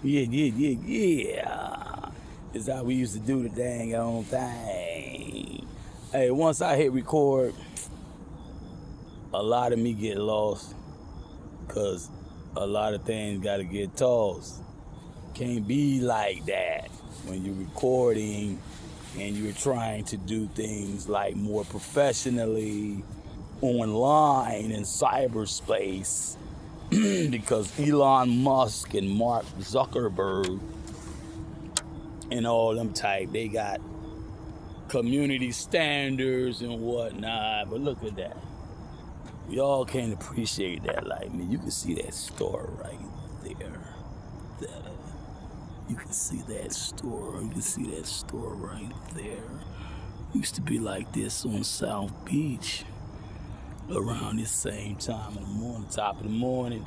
Yeah. This is how we used to do the dang on thing. Hey, once I hit record, a lot of me get lost because a lot of things got to get tossed. Can't be like that when you're recording and you're trying to do things like more professionally online in cyberspace because Elon Musk and Mark Zuckerberg and all them type, they got community standards and whatnot. But look at that. Y'all can't appreciate that like me. You can see that store right there. You can see that store. You can see that store right there. Used to be like this on South Beach around this same time in the morning, top of the morning.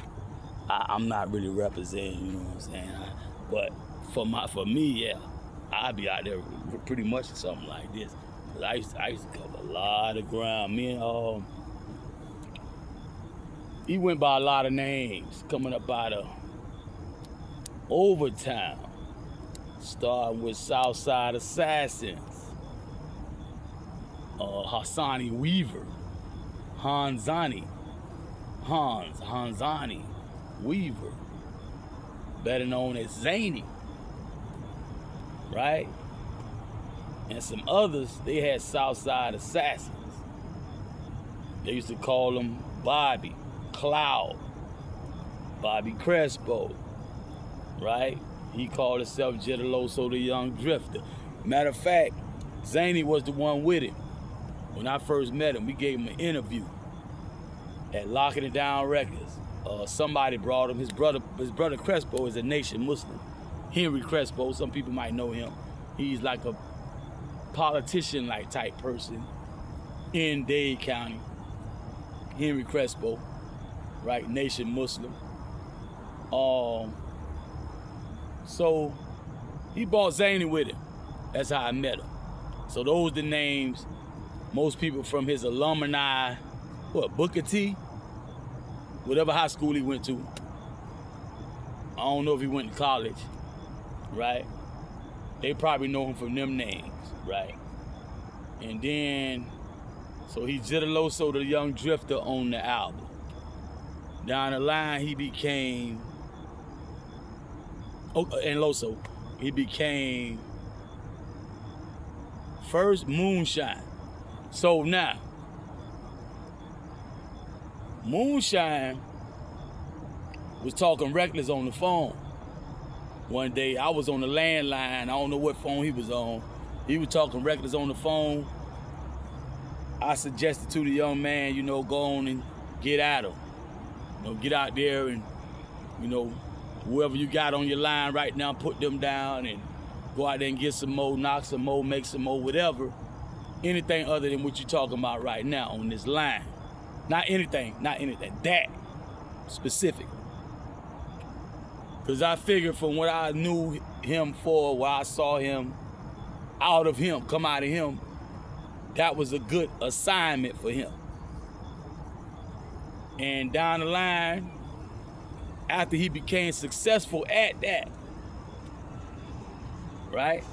I'm not really representing, you know what I'm saying? But for me, yeah, I'd be out there pretty much or something like this. I used to cover a lot of ground. Me and he went by a lot of names coming up out of Overtown, starting with Southside Assassins, Hassani Weaver, Hansani Weaver, better known as Zany, right? And some others, they had Southside Assassins. They used to call them Bobby, Cloud, Bobby Crespo, right? He called himself Jitterloso the Young Drifter. Matter of fact, Zany was the one with him. When I first met him, we gave him an interview at Locking It Down Records. Somebody brought him. His brother Crespo is a nation Muslim. Henry Crespo, some people might know him. He's like a politician-like type person in Dade County. Henry Crespo, right? Nation Muslim. So he brought Zany with him. That's how I met him. So those are the names most people from his alumni, Booker T, whatever high school he went to. I don't know if he went to college, right? They probably know him from them names, right? And then, so he's Jitterloso the Young Drifter on the album. Down the line, he became, and Loso, he became first Moonshine. So now, Moonshine was talking reckless on the phone. One day, I was on the landline. I don't know what phone he was on. He was talking reckless on the phone. I suggested to the young man, go on and get at him. Get out there and, whoever you got on your line right now, put them down and go out there and get some more, knock some more, make some more, whatever. Anything other than what you're talking about right now on this line. Not anything, that specific. Because I figured from what I knew him for, what I saw him, come out of him, that was a good assignment for him. And down the line, after he became successful at that, right,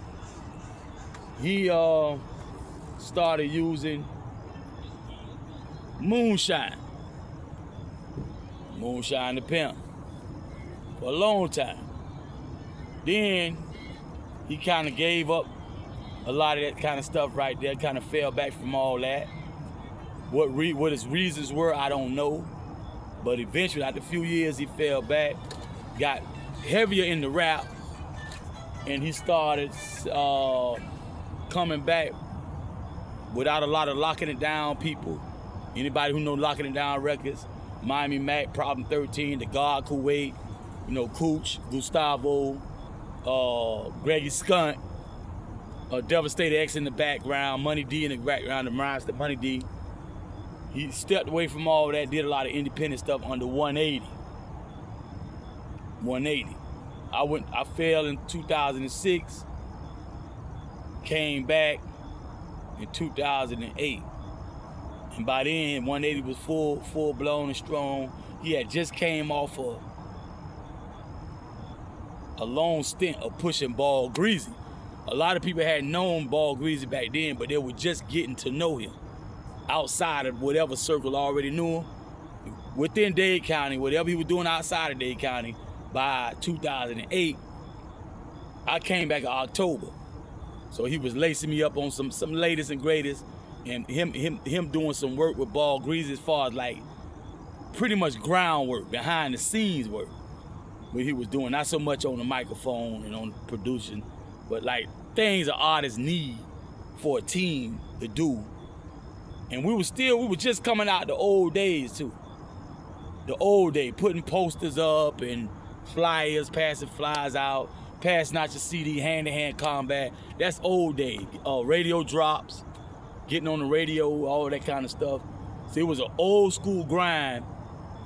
he started using Moonshine the Pimp, for a long time. Then he kind of gave up a lot of that kind of stuff right there, kind of fell back from all that. What his reasons were, I don't know. But eventually, after a few years, he fell back, got heavier in the rap, and he started coming back without a lot of Locking It Down people. Anybody who know Locking It Down Records, Miami Mac, Problem 13, The God Kuwait, Cooch, Gustavo, Greggy Skunt, Devastator X in the background, Money D in the background, the rhymes to Money D. He stepped away from all that, did a lot of independent stuff under 180. I fell in 2006, came back in 2008. And by then, 180 was full blown and strong. He had just came off a long stint of pushing Ball Greasy. A lot of people had known Ball Greasy back then, but they were just getting to know him outside of whatever circle already knew him. Within Dade County, whatever he was doing outside of Dade County, by 2008, I came back in October. So he was lacing me up on some latest and greatest, and him doing some work with Ball Greasy as far as like pretty much groundwork, behind the scenes work, what he was doing. Not so much on the microphone and on production, but like things an artist need for a team to do. And we were just coming out the old days too. The old day, putting posters up and flyers, passing flyers out, passing out your CD, hand-to-hand combat. That's old day. Radio drops, getting on the radio, all that kind of stuff. So it was an old school grind.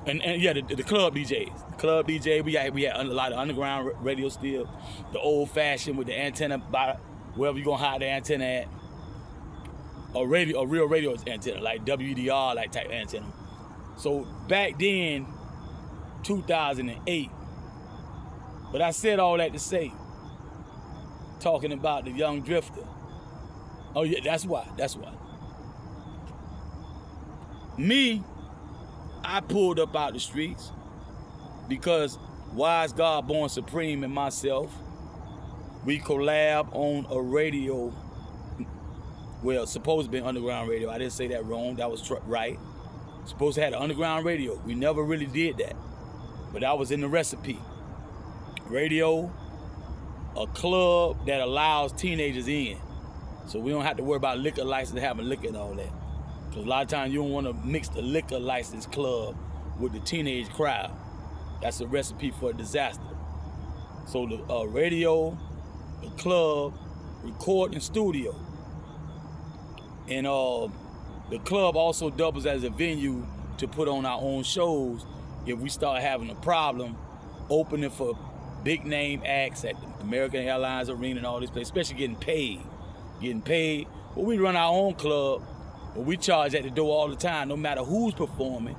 And yeah, the club DJs. The club DJ, we had a lot of underground radio still. The old fashioned with the antenna by wherever you're gonna hide the antenna at. A real radio antenna, like WDR, like type antenna. So back then, 2008, but I said all that to say, talking about the young drifter. Oh yeah, that's why. Me, I pulled up out the streets because Wise God Born Supreme and myself, we collab on a radio, well, supposed to be underground radio. I didn't say that wrong, that was right. Supposed to have an underground radio. We never really did that, but that was in the recipe. Radio, a club that allows teenagers in, so we don't have to worry about liquor license, having liquor and all that. Because a lot of times you don't want to mix the liquor license club with the teenage crowd. That's a recipe for a disaster. So the radio, the club, recording studio, and the club also doubles as a venue to put on our own shows if we start having a problem opening for big name acts at the American Airlines Arena and all this place, especially getting paid. Well, we run our own club, but we charge at the door all the time, no matter who's performing,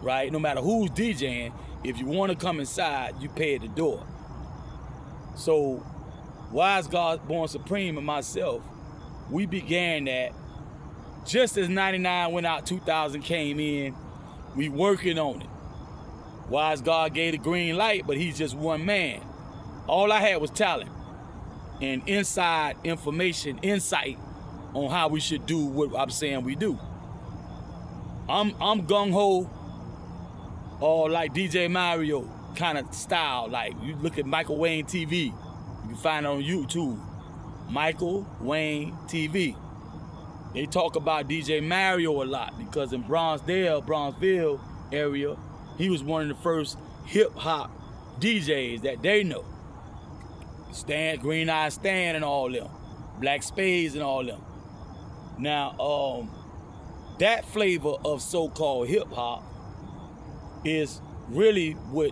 right? No matter who's DJing. If you want to come inside, you pay at the door. So Wise God Born Supreme and myself, we began that just as 99 went out, 2000 came in, we working on it. Wise God gave the green light, but he's just one man. All I had was talent and inside information, insight on how we should do what I'm saying we do. I'm gung-ho, or like DJ Mario kind of style. Like you look at Michael Wayne TV, you can find it on YouTube. Michael Wayne TV. They talk about DJ Mario a lot because in Bronzeville area, he was one of the first hip-hop DJs that they know. Stan, Green Eye Stan and all them. Black Spades and all them. Now, that flavor of so-called hip-hop is really what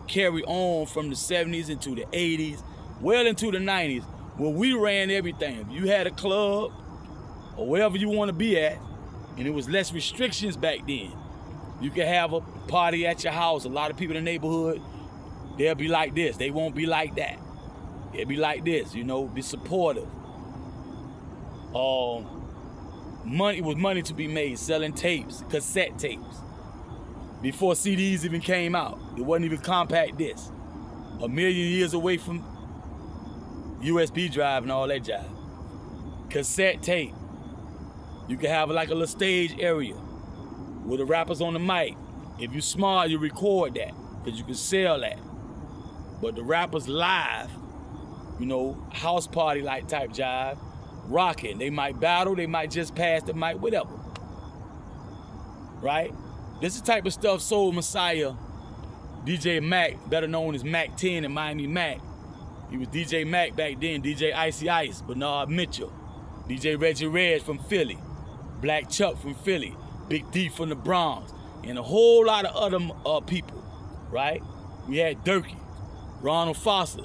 carried on from the 70s into the 80s, well into the 90s, when we ran everything. If you had a club, or wherever you want to be at, and it was less restrictions back then. You could have a party at your house. A lot of people in the neighborhood, they'll be like this. They won't be like that. They'll be like this, be supportive. Money to be made, selling tapes, cassette tapes. Before CDs even came out, it wasn't even compact disc. A million years away from USB drive and all that jive. Cassette tape. You can have like a little stage area with the rappers on the mic. If you're smart, you record that because you can sell that. But the rappers live, house party like type jive, rocking. They might battle, they might just pass the mic, whatever. Right? This is the type of stuff Soul Messiah, DJ Mac, better known as Mac 10 and Miami Mac. He was DJ Mac back then, DJ Icy Ice, Bernard Mitchell, DJ Reggie Redd from Philly, Black Chuck from Philly, Big D from the Bronx, and a whole lot of other people, right? We had Durkee, Ronald Foster,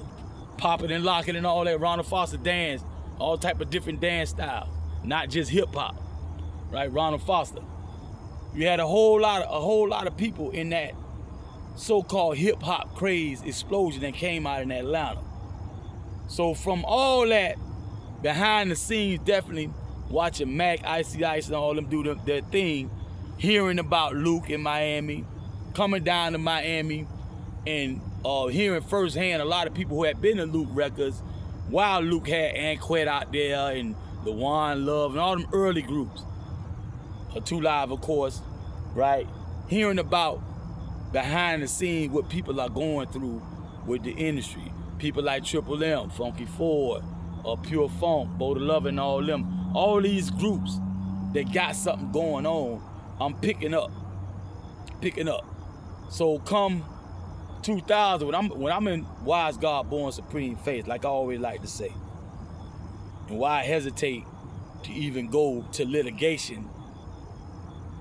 popping and locking and all that. Ronald Foster dance, all type of different dance styles, not just hip hop, right? Ronald Foster. You had a whole lot of people in that so-called hip hop craze explosion that came out in Atlanta. So from all that, behind the scenes, definitely watching Mac, Icy Ice, and all them do their thing, hearing about Luke in Miami, coming down to Miami, and hearing firsthand a lot of people who had been to Luke Records while Luke had Anquette out there and the One Love and all them early groups. 2 Live, of course, right? Hearing about behind the scenes what people are going through with the industry. People like Triple M, Funky Ford, Pure Funk, Bo the Lover, and all them. All these groups that got something going on, I'm picking up. So come 2000, when I'm in Wise God Born Supreme Faith, like I always like to say, and why I hesitate to even go to litigation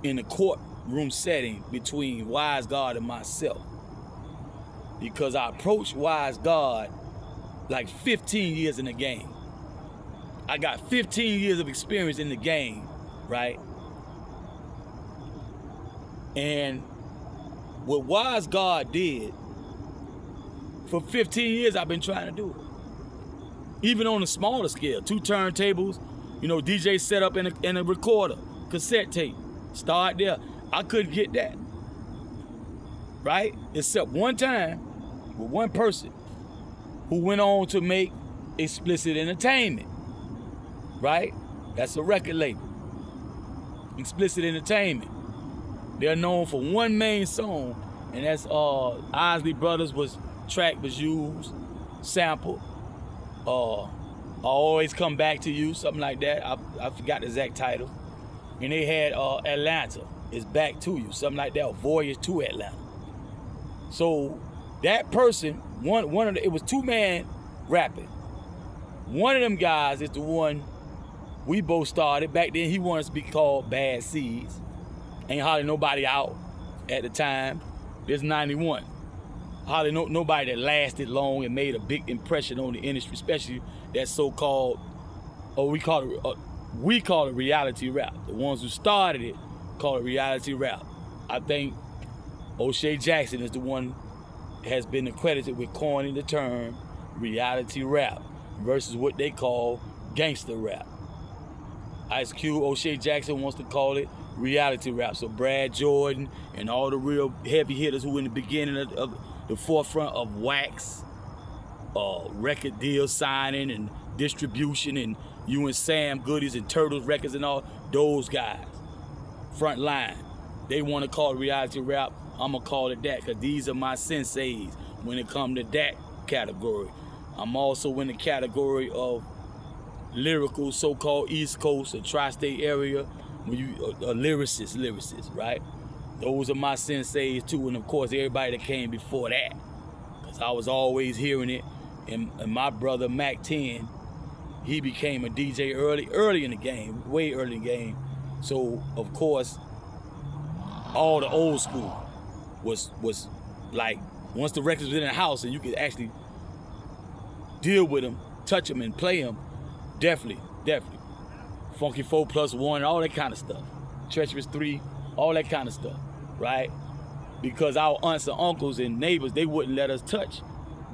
in a courtroom setting between Wise God and myself, because I approached Wise God like 15 years in the game. I got 15 years of experience in the game, right? And what Wise God did, for 15 years I've been trying to do it. Even on a smaller scale, 2 turntables, DJ set up in a recorder, cassette tape. Start there. I couldn't get that, right? Except one time with one person who went on to make Explicit Entertainment, right? That's a record label. Explicit Entertainment. They're known for one main song, and that's Isley Brothers track was used, sample. I Always Come Back to You, something like that. I forgot the exact title. And they had Atlanta is Back to You, something like that, or Voyage to Atlanta. So that person, it was 2 men rapping. One of them guys is the one we both started. Back then he wanted to be called Bad Seeds. Ain't hardly nobody out at the time. This 91. Hardly nobody that lasted long and made a big impression on the industry, especially that so-called, we call it reality rap. The ones who started it call it reality rap. I think O'Shea Jackson is the one that has been accredited with coining the term reality rap versus what they call gangster rap. Ice Cube, O'Shea Jackson wants to call it reality rap. So Brad Jordan and all the real heavy hitters who in the beginning of the forefront of wax, record deal signing and distribution, and you and Sam Goodies and Turtles Records and all those guys, front line, they want to call it reality rap. I'm gonna call it that, because these are my senseis when it comes to that category. I'm also in the category of lyrical, so-called East Coast or tri-state area, when you lyricists, right? Those are my senseis too, and of course everybody that came before that, because I was always hearing it. And my brother Mac 10, he became a DJ early in the game, way early in the game. So of course, all the old school was like, once the records was in the house and you could actually deal with them, touch them and play them, definitely. Funky 4+1, all that kind of stuff. Treacherous 3, all that kind of stuff, right? Because our aunts and uncles and neighbors, they wouldn't let us touch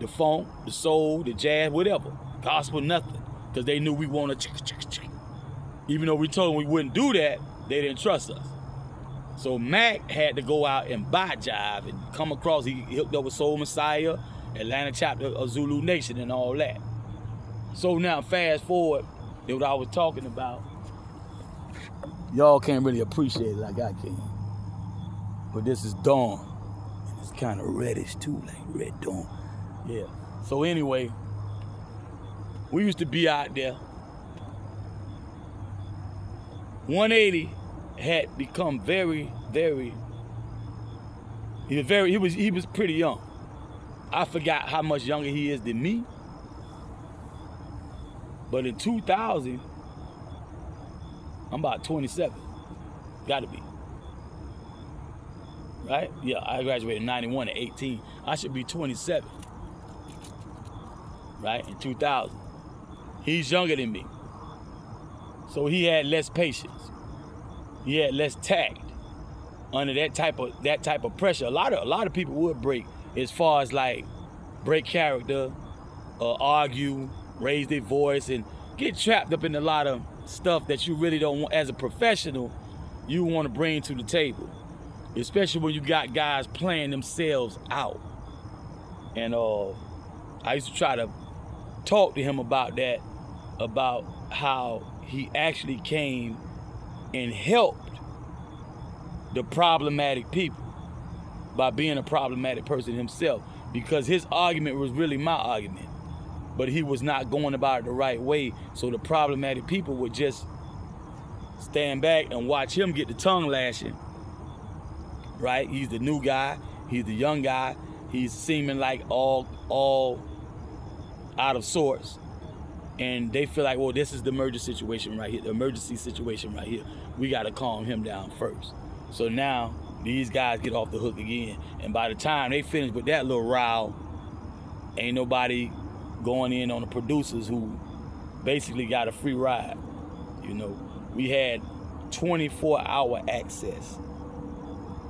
the funk, the soul, the jazz, whatever. Gospel, nothing. Because they knew we wanted to. Even though we told them we wouldn't do that, they didn't trust us. So Mac had to go out and buy Jive and come across, he hooked up with Soul Messiah, Atlanta chapter of Zulu Nation and all that. So now fast forward to what I was talking about. Y'all can't really appreciate it like I can. But this is dawn. And it's kind of reddish too, like red dawn. Yeah. So anyway, we used to be out there. 180 had become very, he was pretty young. I forgot how much younger he is than me. But in 2000, I'm about 27. Gotta be. Right? Yeah, I graduated in 91 at 18. I should be 27. Right? In 2000. He's younger than me. So he had less patience. He had less tact under that type of pressure. A lot of people would break, as far as like break character, argue, raise their voice and get trapped up in a lot of stuff that you really don't want as a professional, you want to bring to the table. Especially when you got guys playing themselves out. And I used to try to talk to him about that, about how he actually came and helped the problematic people by being a problematic person himself, because his argument was really my argument, but he was not going about it the right way, so the problematic people would just stand back and watch him get the tongue lashing, right? He's the new guy, he's the young guy, he's seeming like all out of sorts, and they feel like, well, this is the emergency situation right here, we got to calm him down first. So now these guys get off the hook again, and by the time they finish with that little row, ain't nobody going in on the producers who basically got a free ride. You know, we had 24-hour access.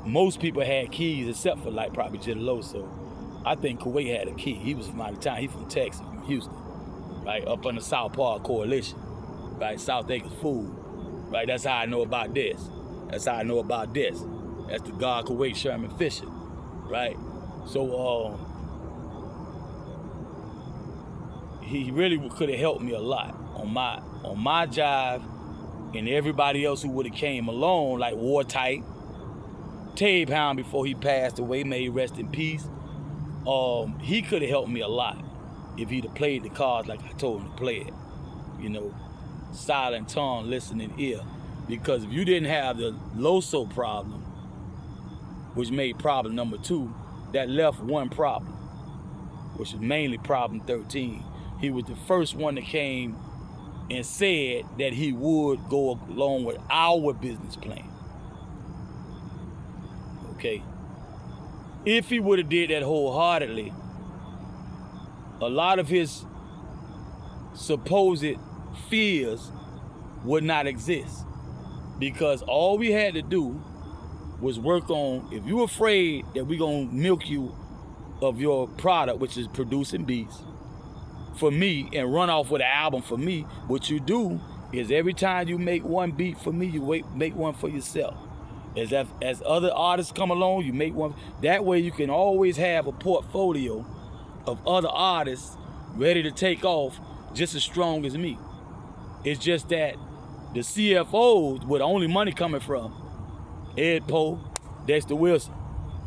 Most people had keys except for like probably Jitaloso. I think Kuwait had a key. He was from out of town. He from Texas, from Houston, right? Up on the South Park Coalition, right? South Acres Food, right? That's how I know about this. That's how I know about this. That's the God Kuwait Sherman Fisher, right? So he really could have helped me a lot on my jive, and everybody else who would have came along, like Wartype, Tabe Hound before he passed away, may he rest in peace. He could have helped me a lot if he'd have played the cards like I told him to play it. You know, silent tongue, listening ear. Because if you didn't have the Loso problem, which made problem number 2, that left one problem, which is mainly problem 13. He was the first one that came and said that he would go along with our business plan. Okay? If he would have did that wholeheartedly, a lot of his supposed fears would not exist. Because all we had to do was work on, if you're afraid that we're going to milk you of your product, which is producing beats, for me, and run off with an album for me, what you do is every time you make one beat for me, you make one for yourself. As other artists come along, you make one. That way you can always have a portfolio of other artists ready to take off just as strong as me. It's just that the CFOs, where the only money coming from, Ed Poe, Dexter Wilson,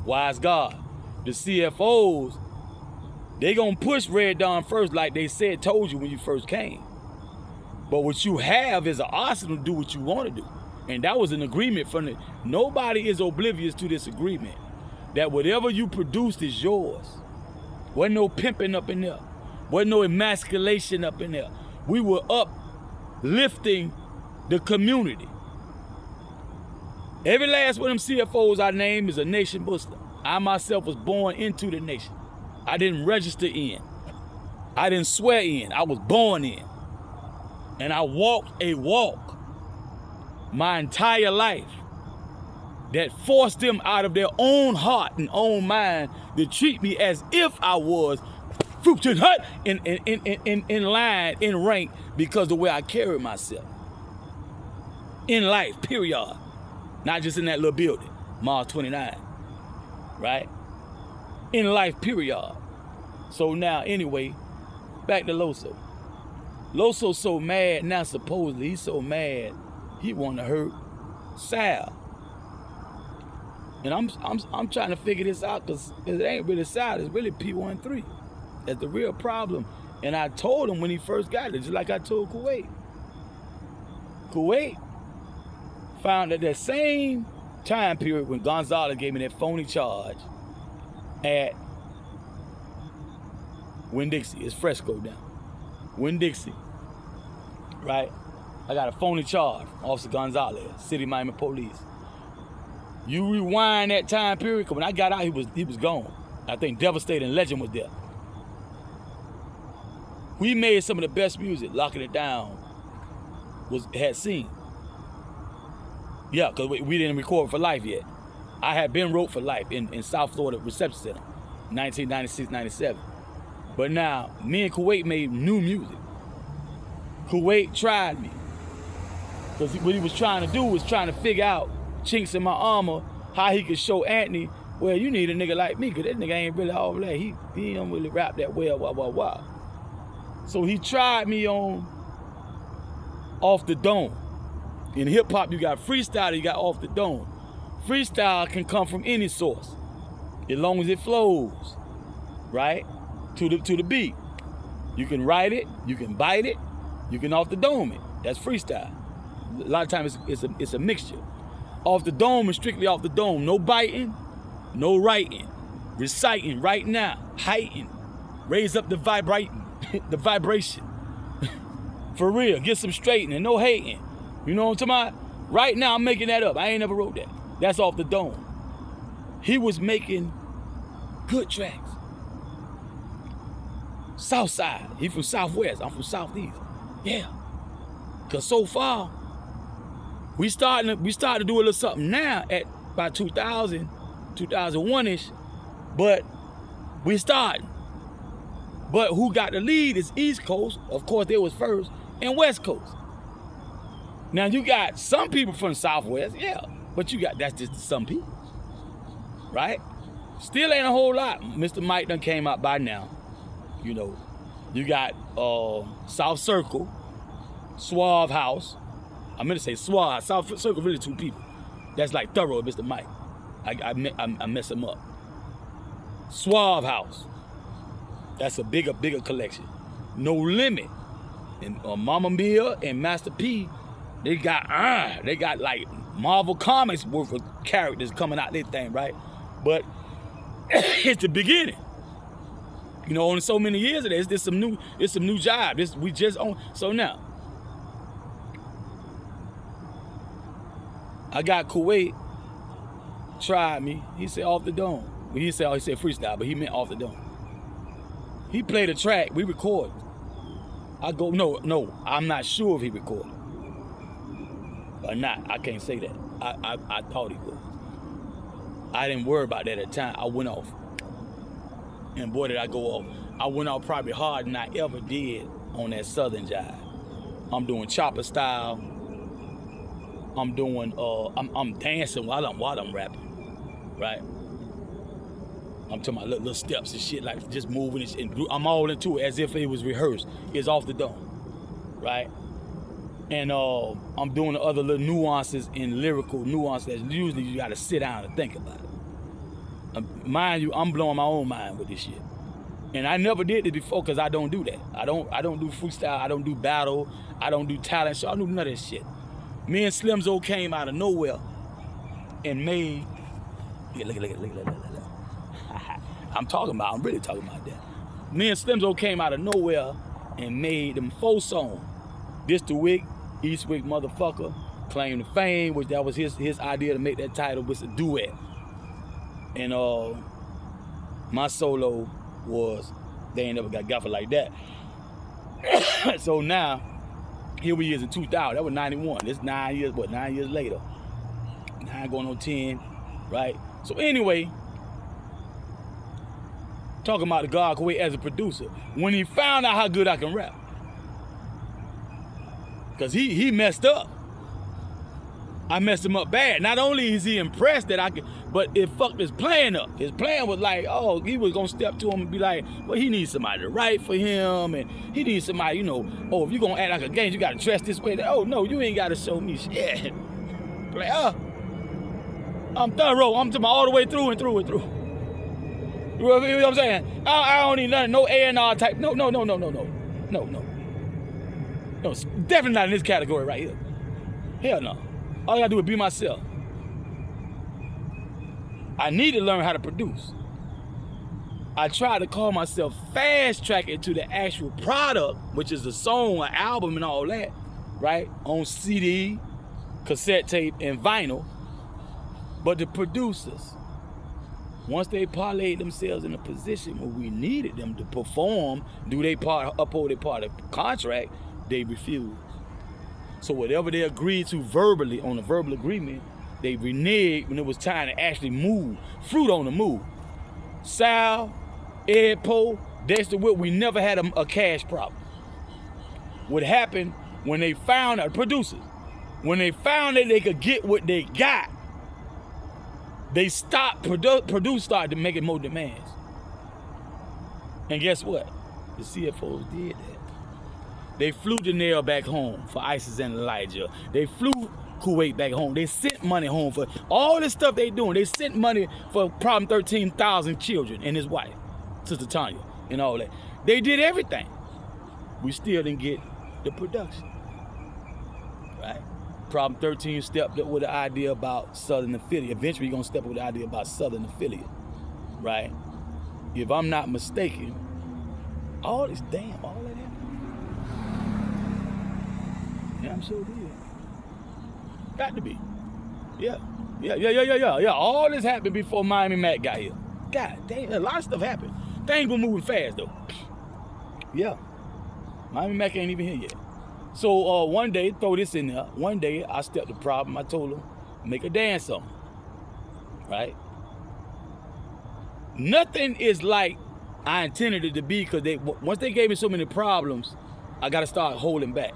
Wise God, the CFOs, they gonna push Red Dawn first, like they told you when you first came. But what you have is an arsenal to do what you want to do. And that was an agreement from the, nobody is oblivious to this agreement, that whatever you produced is yours. Wasn't no pimping up in there. Wasn't no emasculation up in there. We were uplifting the community. Every last one of them CFOs I named is a nation booster. I myself was born into the nation. I didn't register in. I didn't swear in. I was born in. And I walked a walk my entire life that forced them out of their own heart and own mind to treat me as if I was in line, in rank, because of the way I carry myself. In life, period. Not just in that little building, Mars 29, right? In life, period. So now, anyway, back to Loso. Loso's so mad now, supposedly, he's so mad, he want to hurt Sal. And I'm trying to figure this out, because it ain't really Sal, it's really P13. That's the real problem. And I told him when he first got it, just like I told Kuwait. Kuwait found at that same time period when Gonzalez gave me that phony charge at Winn-Dixie. It's Fresco down. Winn-Dixie, right? I got a phony charge from Officer Gonzalez, City Miami Police. You rewind that time period, because when I got out, he was gone. I think Devastating Legend was there. We made some of the best music, Locking It Down had seen. Yeah, because we didn't record For Life yet. I had been wrote For Life in South Florida Reception Center, 1996, 97. But now, me and Kuwait made new music. Kuwait tried me. Because what he was trying to do was trying to figure out chinks in my armor, how he could show Anthony, well, you need a nigga like me, because that nigga ain't really all that. He don't really rap that well, wah. So he tried me on Off the Dome. In hip hop, you got freestyle, you got Off the Dome. Freestyle can come from any source, as long as it flows, right? To the beat. You can write it, you can bite it, you can off the dome it. That's freestyle. A lot of times it's a mixture. Off the dome is strictly off the dome. No biting, no writing. Reciting right now, heighten, raise up the the vibration. For real, get some straightening, no hating. You know what I'm talking about? Right now I'm making that up. I ain't never wrote that. That's off the dome. He was making good tracks. South side. He from Southwest. I'm from Southeast. Yeah. Cause so far, we starting to do a little something now at about 2000, 2001-ish, but we starting. But who got the lead is East Coast. Of course, they was first, and West Coast. Now you got some people from Southwest, yeah, but that's just some people, right? Still ain't a whole lot. Mr. Mike done came out by now. You know, you got South Circle, Suave House. I'm gonna say Suave. South Circle really two people. That's like thorough, Mr. Mike. I mess him up. Suave House. That's a bigger collection. No Limit. And Mama Mia and Master P, they got like Marvel Comics worth of characters coming out this thing, right? But it's the beginning. You know, only so many years of this. It's some new job. We just on. So now, I got Kuwait tried me. He said Off the Dome. Well, he said freestyle, but he meant Off the Dome. He played a track. We recorded. I go, no, I'm not sure if he recorded or not. I can't say that. I thought he was. I didn't worry about that at the time. I went off. And boy, did I go off. I went off probably harder than I ever did on that Southern jive. I'm doing chopper style. I'm doing, I'm dancing while I'm rapping, right? I'm talking about little steps and shit, like just moving and I'm all into it as if it was rehearsed. It's Off the Dome, right? And I'm doing the other little nuances and lyrical nuances that usually you gotta sit down and think about it. Mind you, I'm blowing my own mind with this shit. And I never did this before because I don't do that. I don't do freestyle, I don't do battle, I don't do talent show, I don't do none of that shit. Me and Slim Zo came out of nowhere and made, look. I'm really talking about that. Me and Slim Zo came out of nowhere and made them 4 songs. This the Wick, Eastwick motherfucker, Claim to Fame, which that was his idea to make that title, was a duet. And my solo was They Ain't Never Got Gaffer Like That. So now, here we is in 2000. That was 91. This 9 years later. 9 going on 10, right? So anyway, talking about the God Kuwait as a producer. When he found out how good I can rap, because he messed up. I messed him up bad. Not only is he impressed that I could, but it fucked his plan up. His plan was like, oh, he was gonna step to him and be like, well, he needs somebody to write for him, and he needs somebody, you know, oh, if you're gonna act like a gang, you gotta dress this way. Oh, no, you ain't gotta show me shit. Like, I'm thorough. I'm talking all the way through and through and through. You know what I'm saying? I don't need nothing, no A&R type. No. No, definitely not in this category right here. Hell no. All I gotta do is be myself. I need to learn how to produce. I try to call myself fast track into the actual product, which is a song, an album, and all that, right? On CD, cassette tape, and vinyl. But the producers, once they parlayed themselves in a position where we needed them to perform, do their part, uphold their part of the contract, they refused. So whatever they agreed to verbally on a verbal agreement, they reneged when it was time to actually move. Fruit on the move. Sal, Ed Poe, Dexter Witt, we never had a cash problem. what happened when they found out, producers, when they found that they could get what they got, they stopped, Purdue started making more demands. And guess what? The CFOs did that. They flew Janelle back home for Isis and Elijah. They flew Kuwait back home. They sent money home for all this stuff they doing. They sent money for Problem 13,000 children and his wife, Sister Tanya, and all that. They did everything. We still didn't get the production, right? Problem 13 stepped up with the idea about Southern affiliate. Eventually, you're gonna step up with the idea about Southern affiliate, right? If I'm not mistaken, all that happened. Yeah, I'm sure did. Got to be. Yeah. All this happened before Miami Mac got here. God damn, a lot of stuff happened. Things were moving fast though. Yeah. Miami Mac ain't even here yet. So one day, throw this in there. One day, I stepped the problem. I told him, make a dance song. Right? Nothing is like I intended it to be, because once they gave me so many problems, I got to start holding back.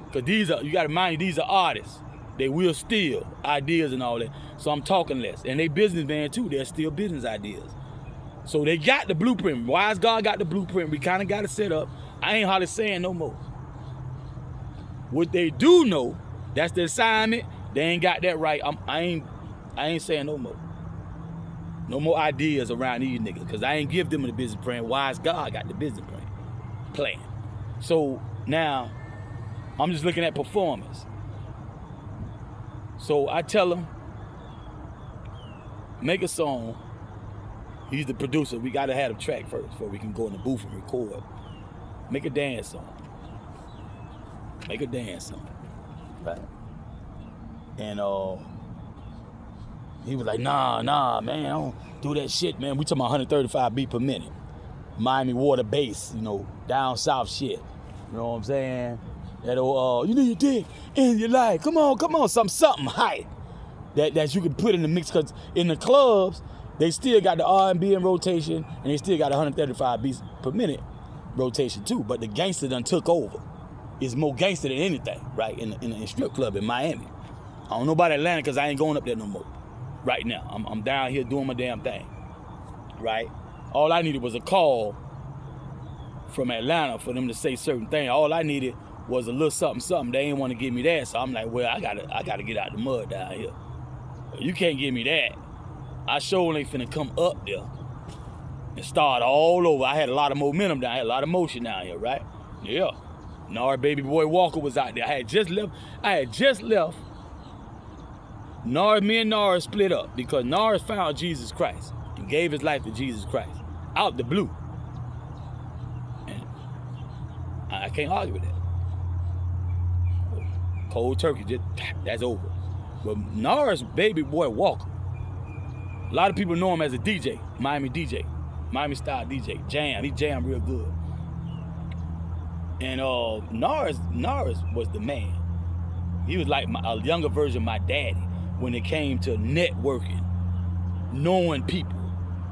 Because you got to mind, these are artists. They will steal ideas and all that. So I'm talking less. And they businessmen too. They're still business ideas. So they got the blueprint. Wise God got the blueprint. We kind of got it set up. I ain't hardly saying no more. What they do know, that's the assignment. They ain't got that right. I ain't saying no more. No more ideas around these niggas, because I ain't give them the business plan. Wise God got the business plan. So now, I'm just looking at performance. So I tell him, make a song. He's the producer. We got to have a track first before we can go in the booth and record. Make a dance song. Right? And he was like, nah, man, I don't do that shit, man. We talking about 135 beat per minute. Miami water bass, down south shit. You know what I'm saying? That old, you need your dick in your life. Come on, something high that you can put in the mix, because in the clubs, they still got the R&B in rotation, and they still got 135 beats per minute rotation too. But the gangster done took over. It's more gangster than anything, right? In a strip club in Miami. I don't know about Atlanta, because I ain't going up there no more. Right now, I'm down here doing my damn thing, right? All I needed was a call from Atlanta for them to say certain things. All I needed was a little something. They ain't want to give me that, so I'm like, well, I gotta get out the mud down here. You can't give me that. I sure ain't finna come up there and start all over. I had a lot of momentum down here, a lot of motion down here, right? Yeah. Nard Baby Boy Walker was out there. I had just left. Me and Nard split up because Nard found Jesus Christ and gave his life to Jesus Christ out the blue. And I can't argue with that. Cold turkey, that's over. But Nard's Baby Boy Walker, a lot of people know him as a DJ, Miami style DJ, jam. He jammed real good. And Nars was the man. He was like a younger version of my daddy when it came to networking, knowing people,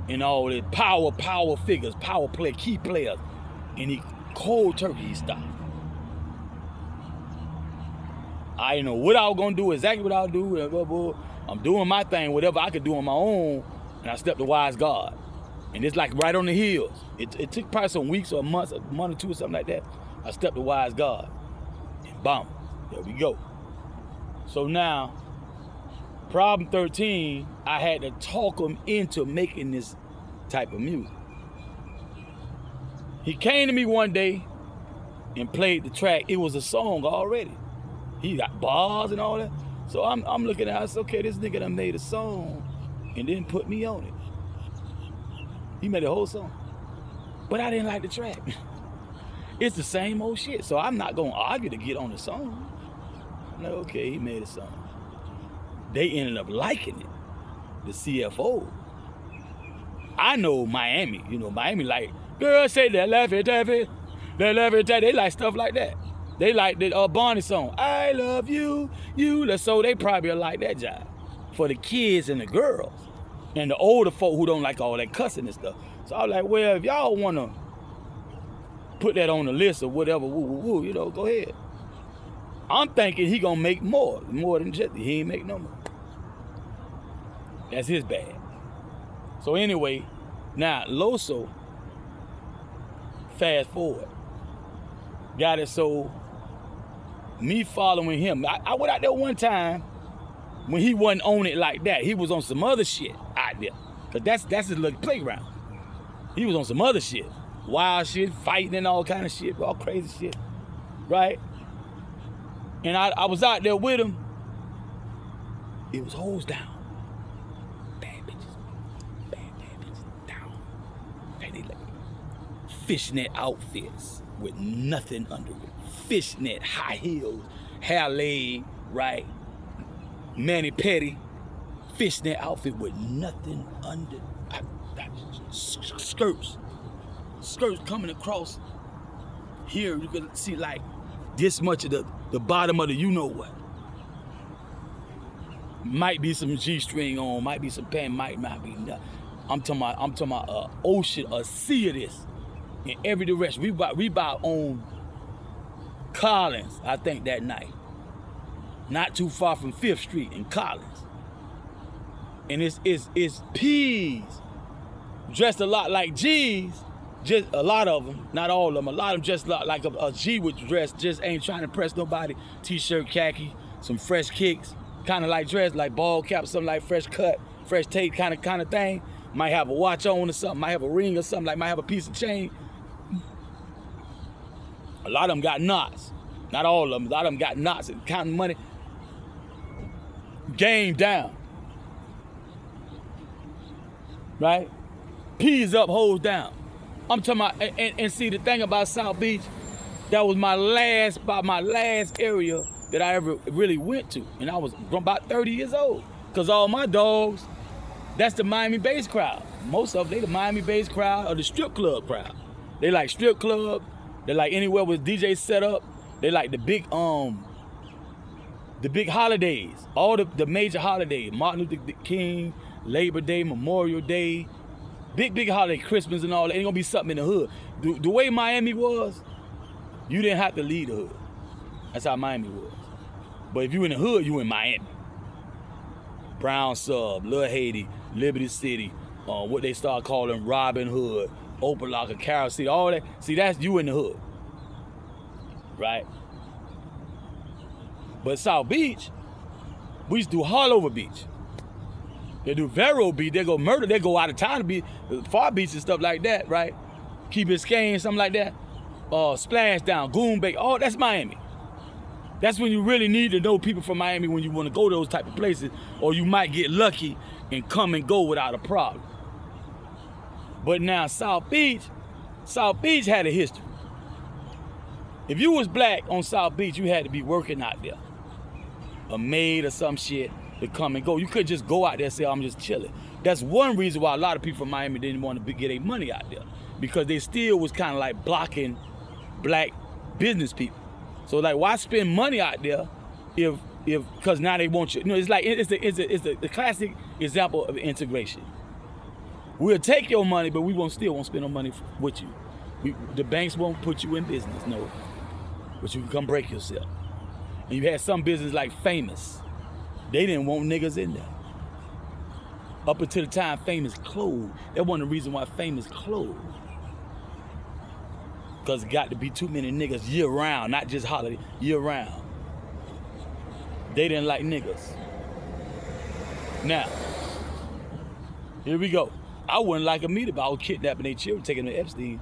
and all the power figures, key players. And he cold turkey, he stopped. I didn't know what I was gonna do, exactly what I would do. I'm doing my thing, whatever I could do on my own, and I stepped to Wise God. And it's like right on the heels. It took probably some weeks or months, a month or two or something like that. I stepped to Wise God. And boom, there we go. So now, Problem 13, I had to talk him into making this type of music. He came to me one day and played the track. It was a song already. He got bars and all that. So I'm looking at it, I said, okay, this nigga done made a song and then put me on it. He made a whole song. But I didn't like the track. It's the same old shit. So I'm not gonna argue to get on the song. I'm like, okay, he made a song. They ended up liking it. The CFO. I know Miami, Miami like, girl say that laffy taffy, that laffy taffy. They like stuff like that. They like the Barney song, I love you, you. So they probably like that job for the kids and the girls and the older folk who don't like all that cussing and stuff. So I was like, well, if y'all wanna put that on the list or whatever, woo, woo, woo, you know, go ahead. I'm thinking he gonna make more than just, he ain't make no more. That's his bad. So anyway, now Loso, fast forward, got it so me following him. I went out there one time when he wasn't on it like that. He was on some other shit out there. Cause that's his little playground. He was on some other shit. Wild shit, fighting and all kind of shit, all crazy shit, right? And I was out there with him. It was hoes down. Bad bitches down. And they like fishnet outfits with nothing under it. Fishnet, high heels, hair laid, right? Mani petty, fishnet outfit with nothing under. Skirts coming across here. You can see like this much of the bottom of the you know what. Might be some G-string on, might be some pants, might not be nothing. I'm talking about ocean, a sea of this in every direction. We about on Collins, I think that night. Not too far from 5th Street in Collins. And it's P's dressed a lot like G's, just a lot of them, not all of them, a lot of them just like a G would dress, just ain't trying to impress nobody. T-shirt, khaki, some fresh kicks, kind of like dress, like ball cap, something like fresh cut, fresh tape kind of thing. Might have a watch on or something, might have a ring or something, like might have a piece of chain. A lot of them got knots. Not all of them, a lot of them got knots and counting money. Game down. Right? P's up, hoes down. I'm talking about, and see the thing about South Beach, that was my last area that I ever really went to. And I was about 30 years old. Cause all my dogs, that's the Miami-based crowd. Most of them, they the Miami-based crowd or the strip club crowd. They like strip club, they like anywhere with DJ set up. They like the big holidays, all the major holidays, Martin Luther King, Labor Day, Memorial Day, big holiday, Christmas and all that. Ain't gonna be something in the hood. The way Miami was, you didn't have to leave the hood. That's how Miami was. But if you in the hood, you in Miami. Brown Sub, Little Haiti, Liberty City, what they start calling Robin Hood, Opelika, Carol City, all that. See, that's you in the hood, right? But South Beach, we used to do Harlover Beach. They do Vero Beach, they go murder, they go out of town to be Far Beach and stuff like that, right? Key Biscayne, something like that. Splash Down, Goon Bay, all that's Miami. That's when you really need to know people from Miami when you want to go to those type of places, or you might get lucky and come and go without a problem. But now South Beach had a history. If you was black on South Beach, you had to be working out there. A maid or some shit to come and go. You couldn't just go out there and say, oh, I'm just chilling. That's one reason why a lot of people from Miami didn't want to get their money out there, because they still was kind of like blocking black business people. So like, why spend money out there if because now they want you? You know, it's like it's the classic example of integration. We'll take your money, but we still won't spend no money with you. The banks won't put you in business, no. But you can come break yourself. And you had some business like Famous. They didn't want niggas in there. Up until the time Famous closed. That wasn't the reason why Famous closed. Because it got to be too many niggas year round, not just holiday, year round. They didn't like niggas. Now, here we go. I wouldn't like them either, but I was kidnapping their children, taking them to Epstein.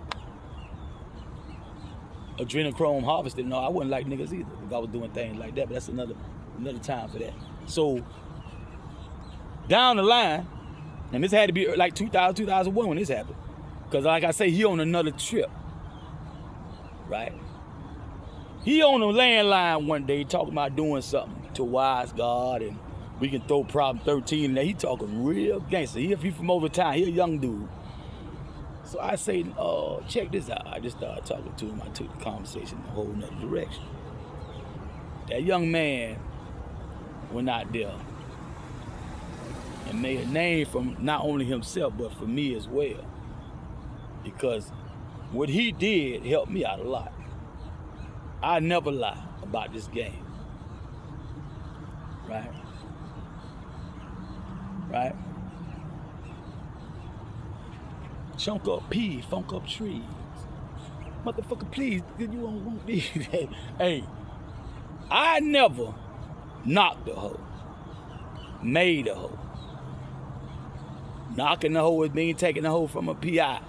Adrenochrome harvested, no, I wouldn't like niggas either if I was doing things like that, but that's another time for that. So, down the line, and this had to be like 2000, 2001 when this happened. Because like I say, he on another trip, right? He on a landline one day talking about doing something to Wise God and we can throw Problem 13 in there. He talking real gangster. He from over town, he a young dude. So I say, check this out. I just started talking to him. I took the conversation in a whole nother direction. That young man went out there and made a name from not only himself, but for me as well. Because what he did helped me out a lot. I never lie about this game. Right? Right? Chunk up peas, funk up trees. Motherfucker, please, you don't want these. Hey, I never knocked a hoe, made a hoe. Knocking the hoe is being taking the hoe from a PI.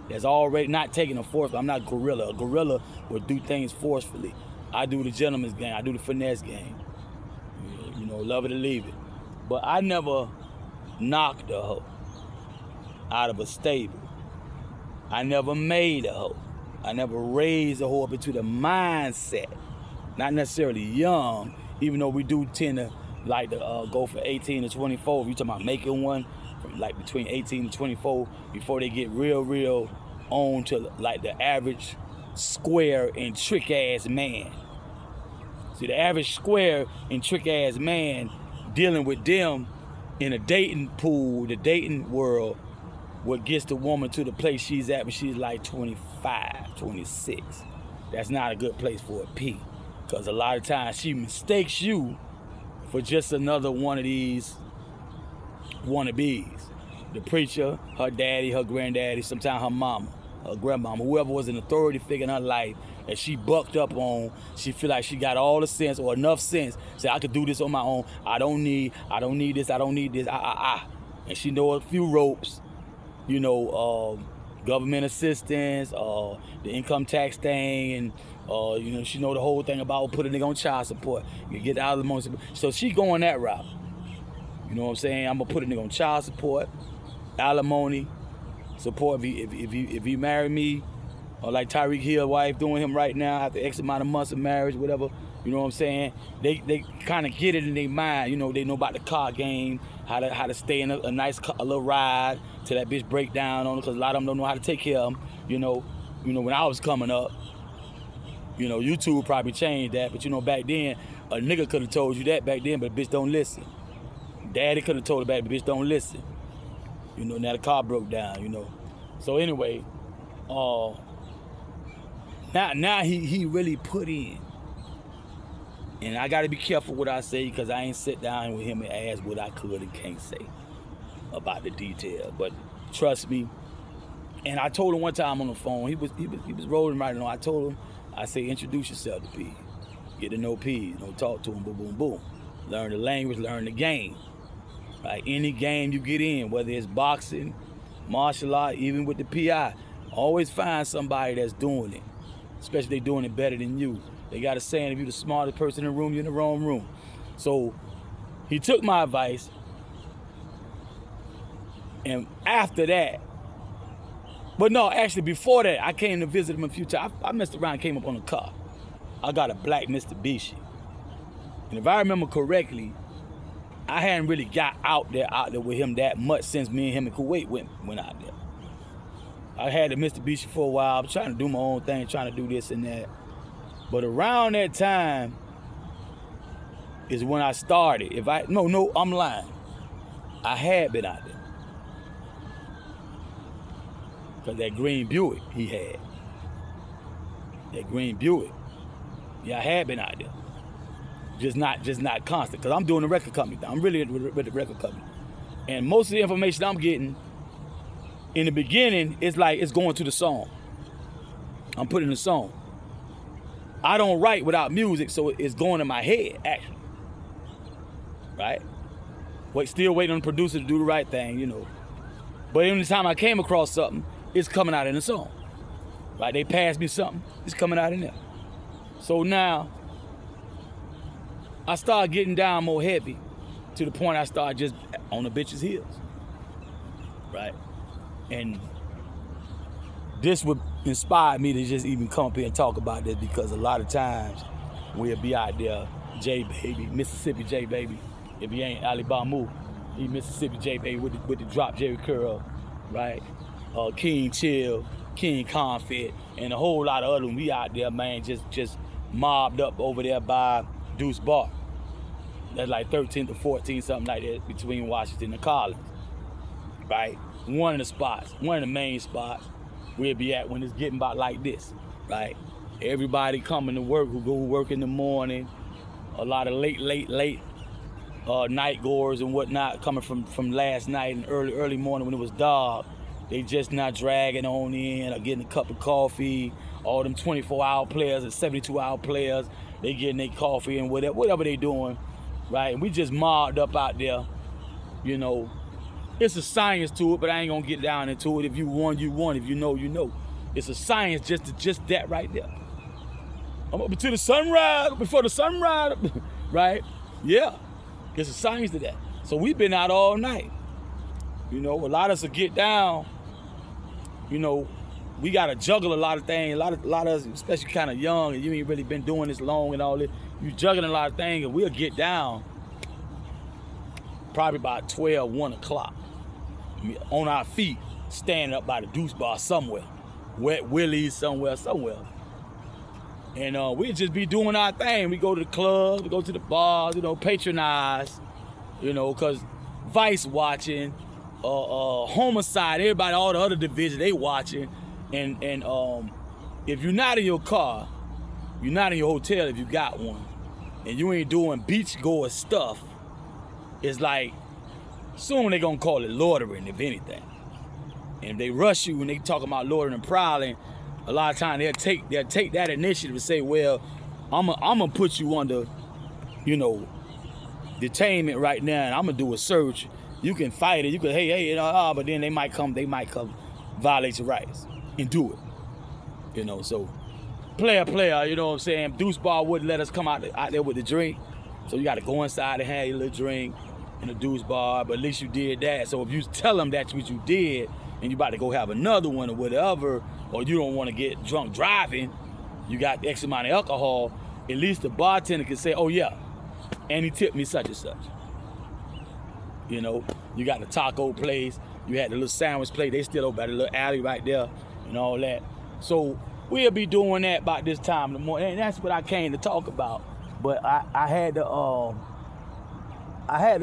That's already not taking a force. I'm not a gorilla. A gorilla would do things forcefully. I do the gentleman's game. I do the finesse game. You know, love it or leave it. But I never knocked a hoe out of a stable. I never made a hoe. I never raised a hoe up into the mindset. Not necessarily young, even though we do tend to like to go for 18 to 24. If you're talking about making one from like between 18 to 24 before they get real on to like the average square and trick ass man. See, the average square and trick ass man dealing with them in a dating pool, the dating world, what gets the woman to the place she's at when she's like 25, 26. That's not a good place for a P. Because a lot of times she mistakes you for just another one of these wannabes. The preacher, her daddy, her granddaddy, sometimes her mama, her grandmama, whoever was an authority figure in her life that she bucked up on. She feel like she got all the sense or enough sense. Say, I could do this on my own. I don't need this. And she know a few ropes. You know, government assistance, the income tax thing, and you know, she know the whole thing about putting a nigga on child support. You get out of the most. So she going that route. You know what I'm saying? I'm gonna put a nigga on child support, alimony, support if he marry me, or like Tyreek Hill wife doing him right now after X amount of months of marriage, whatever. You know what I'm saying? They kind of get it in their mind. You know, they know about the car game, how to stay in a nice a little ride till that bitch break down on it, because a lot of them don't know how to take care of them. You know, when I was coming up, you know, YouTube probably changed that, but you know, back then, a nigga could have told you that back then, but a bitch don't listen. Daddy could have told her back, but bitch don't listen. You know, now the car broke down, you know. So anyway, now he really put in. And I gotta be careful what I say, because I ain't sit down with him and ask what I could and can't say about the detail. But trust me. And I told him one time on the phone, he was rolling right along. I told him, I say, introduce yourself to P. Get to know P. You know, talk to him, boom, boom, boom. Learn the language, learn the game. Right? Any game you get in, whether it's boxing, martial art, even with the PI, always find somebody that's doing it, especially if they're doing it better than you. They got a saying, if you're the smartest person in the room, you're in the wrong room. So he took my advice, and after that, but no, actually before that, I came to visit him a few times. I messed around and came up on a car. I got a black Mitsubishi. And if I remember correctly, I hadn't really got out there with him that much since me and him in Kuwait went out there. I had the Mitsubishi for a while. I was trying to do my own thing, trying to do this and that. But around that time is when I started. No, I'm lying. I had been out there. Because that green Buick he had. That green Buick. Yeah, I had been out there. Just not constant. Because I'm doing the record company. I'm really with the record company. And most of the information I'm getting in the beginning is like it's going to the song. I'm putting the song. I don't write without music, so it's going in my head, actually. Right? Still waiting on the producer to do the right thing, you know. But any time I came across something, it's coming out in the song. Right? They passed me something, it's coming out in there. So now, I start getting down more heavy to the point I start just on the bitch's heels. Right? And this would inspire me to just even come up here and talk about this, because a lot of times we'll be out there, J-Baby, Mississippi J-Baby. If he ain't Alabama, he Mississippi J-Baby with the drop Jerry Curl, right? King Chill, King Confit, and a whole lot of other them. We out there, man, just mobbed up over there by Deuce Bar. That's like 13 to 14, something like that, between Washington and Collins, right? One of the spots, one of the main spots. we'll be at when it's getting about like this, right? Everybody coming to work who go work in the morning, a lot of late night goers and whatnot coming from last night and early morning when it was dark. They just not dragging on in or getting a cup of coffee. All them 24-hour players and 72-hour players, they getting their coffee and whatever they doing, right? And we just mobbed up out there, you know. It's a science to it, but I ain't gonna get down into it. If you won, you won. If you know, you know. It's a science just that right there. I'm up to the sunrise, before the sunrise, right? Yeah, it's a science to that. So we've been out all night. You know, a lot of us will get down. You know, we gotta juggle a lot of things. A lot of us, especially kind of young, and you ain't really been doing this long and all this. You juggling a lot of things, and we'll get down probably about 12, 1 o'clock. On our feet, standing up by the Deuce Bar somewhere. Wet Willie's somewhere. And we just be doing our thing. We go to the clubs, we go to the bars, you know, patronize, you know, because Vice watching, Homicide, everybody, all the other divisions, they watching. And if you're not in your car, you're not in your hotel if you got one, and you ain't doing beach goer stuff, it's like, soon they gonna call it loitering, if anything. And if they rush you and they talking about loitering and prowling, a lot of times they'll take that initiative and say, well, I'm gonna put you under, you know, detainment right now, and I'm gonna do a search. You can fight it, you can, hey, you know, but then they might come violate your rights and do it. You know, so player, you know what I'm saying? Deuce Bar wouldn't let us come out there with the drink. So you gotta go inside and have your little drink in a Deuce Bar, but at least you did that. So if you tell them that's what you did and you about to go have another one or whatever, or you don't want to get drunk driving, you got X amount of alcohol, at least the bartender can say, oh yeah, and he tipped me such and such. You know, you got the taco place, you had the little sandwich place, they still over by the little alley right there and all that. So we'll be doing that about this time in the morning, and that's what I came to talk about. But I had to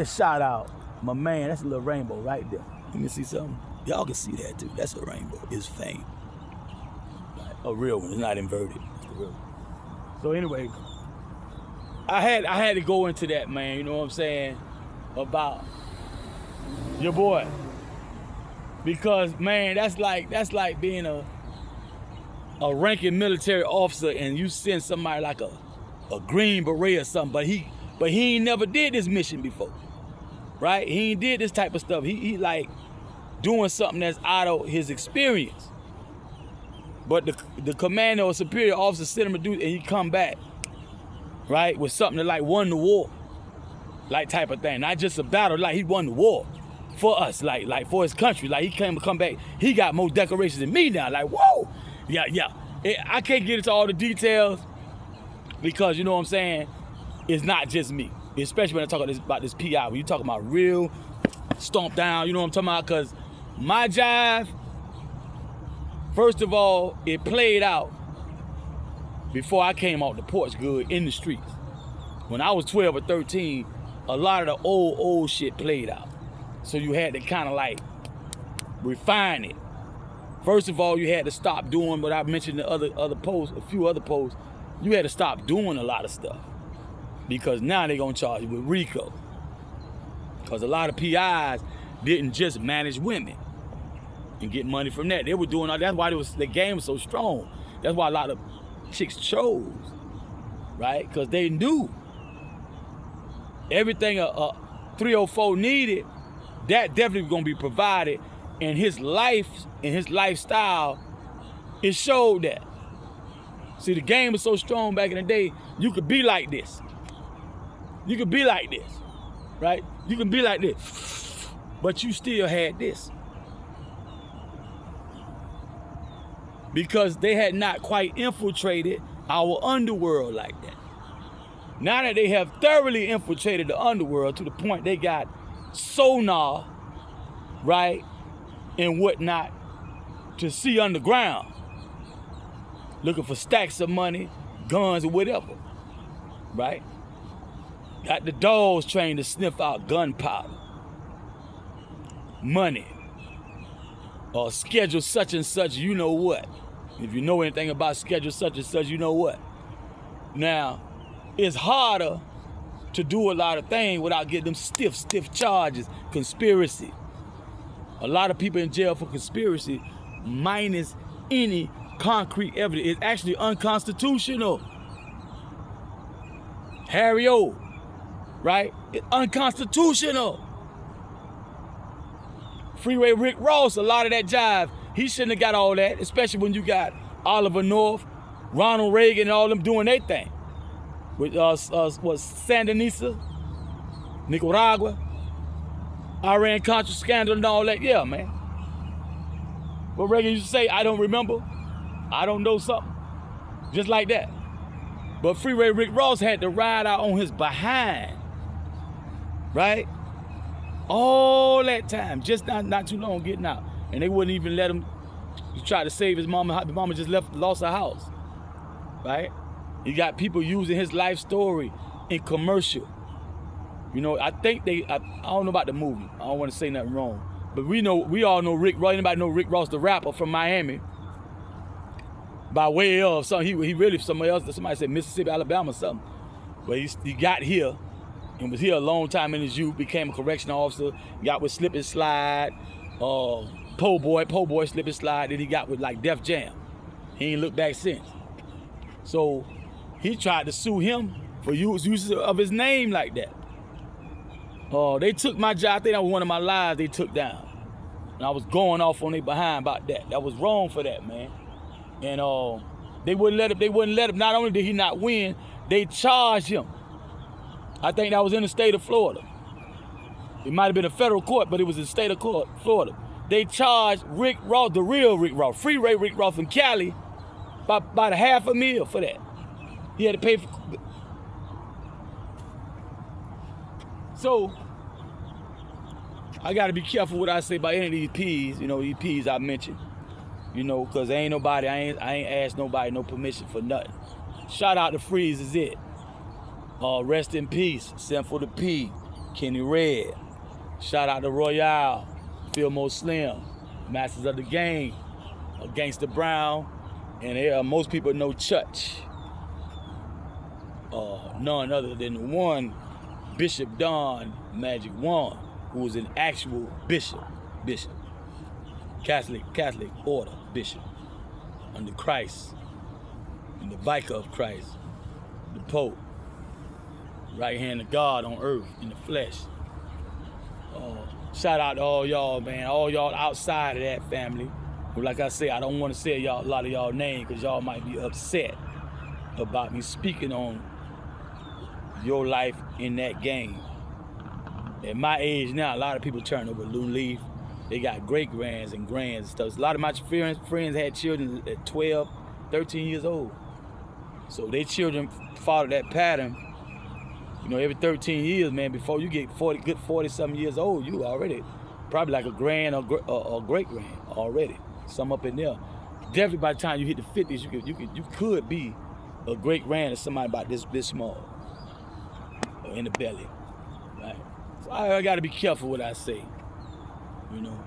shout out my man. That's a little rainbow right there. Let me see something. Y'all can see that too. That's a rainbow. It's faint. Like a real one. It's not inverted. It's the real one. So anyway, I had to go into that, man. You know what I'm saying? About your boy, because man, that's like being a ranking military officer and you send somebody like a Green Beret or something, but he ain't never did this mission before, right? He ain't did this type of stuff. He like doing something that's out of his experience. But the commander or superior officer sent him to do it, and he come back, right, with something that like won the war, like type of thing. Not just a battle, like he won the war for us, like for his country. Like he come back, he got more decorations than me now. Like, whoa, yeah. I can't get into all the details because, you know what I'm saying, it's not just me. Especially when I talk about this PI. When you talking about real stomp down, you know what I'm talking about? Because my jive, first of all, it played out before I came out the porch good in the streets. When I was 12 or 13, a lot of the old shit played out. So you had to kind of like refine it. First of all, you had to stop doing what I mentioned in the other posts, a few other posts. You had to stop doing a lot of stuff because now they're gonna charge you with RICO. Because a lot of PIs didn't just manage women and get money from that. They were doing all. That's why the game was so strong. That's why a lot of chicks chose, right? Because they knew everything a 304 needed, that definitely was gonna be provided. And his life and his lifestyle, it showed that. See, the game was so strong back in the day, you could be like this. You could be like this, right? You can be like this, but you still had this. Because they had not quite infiltrated our underworld like that. Now that they have thoroughly infiltrated the underworld to the point they got sonar, right, and whatnot to see underground, looking for stacks of money, guns, or whatever, right? Got the dogs trained to sniff out gunpowder, money, schedule such and such, you know what. If you know anything about schedule such and such, you know what. Now, it's harder to do a lot of things without getting them stiff charges. Conspiracy. A lot of people in jail for conspiracy minus any concrete evidence. It's actually unconstitutional. Harry O, right? It's unconstitutional. Freeway Rick Ross, a lot of that jive, he shouldn't have got all that, especially when you got Oliver North, Ronald Reagan, and all them doing their thing. With Sandinista, Nicaragua, Iran-Contra scandal and all that. Yeah, man. What Reagan used to say, I don't remember, I don't know something. Just like that. But Freeway Rick Ross had to ride out on his behind, right? All that time, just not too long getting out. And they wouldn't even let him, he tried to save his mama. His mama just lost her house, right? You got people using his life story in commercial. You know, I think I don't know about the movie. I don't want to say nothing wrong. But we all know Rick Ross. Anybody know Rick Ross, the rapper from Miami? By way of something, he really somebody said Mississippi, Alabama, something. But he got here and was here a long time in his youth, became a correctional officer, got with Slip and Slide, Po' Boy, Slip and Slide, then he got with like Def Jam. He ain't looked back since. So he tried to sue him for use of his name like that. They took my job. I think that was one of my lives they took down. And I was going off on their behind about that. That was wrong for that, man. And they wouldn't let him. Not only did he not win, they charged him. I think that was in the state of Florida. It might have been a federal court, but it was in the state of Florida. They charged Rick Ross, the real Rick Ross, Freeway Rick Ross from Cali, by about $500,000 for that. He had to pay for. So I got to be careful what I say about any of these P's. You know, these P's I mentioned. You know, because ain't nobody, I ain't asked nobody no permission for nothing. Shout out to Freeze is it. Rest in peace, Sinful to P, Kenny Red. Shout out to Royale, Fillmore Slim, Masters of the Game, Gangsta Brown, and most people know Chutch. None other than the one Bishop Don Magic One, who was an actual bishop. Catholic order bishop under Christ, and the vicar of Christ, the Pope, right hand of God on earth in the flesh. Shout out to all y'all, man, all y'all outside of that family. But like I say, I don't want to say a lot of y'all names because y'all might be upset about me speaking on your life in that game. At my age now, a lot of people turn over a new leaf. They got great-grands and grands and stuff. A lot of my friends had children at 12, 13 years old. So their children followed that pattern. You know, every 13 years, man, before you get 40-something years old, you already probably like a grand or great-grand already. Some up in there. Definitely by the time you hit the 50s, you could be a great-grand of somebody about this small or in the belly, right? So I got to be careful what I say. You know,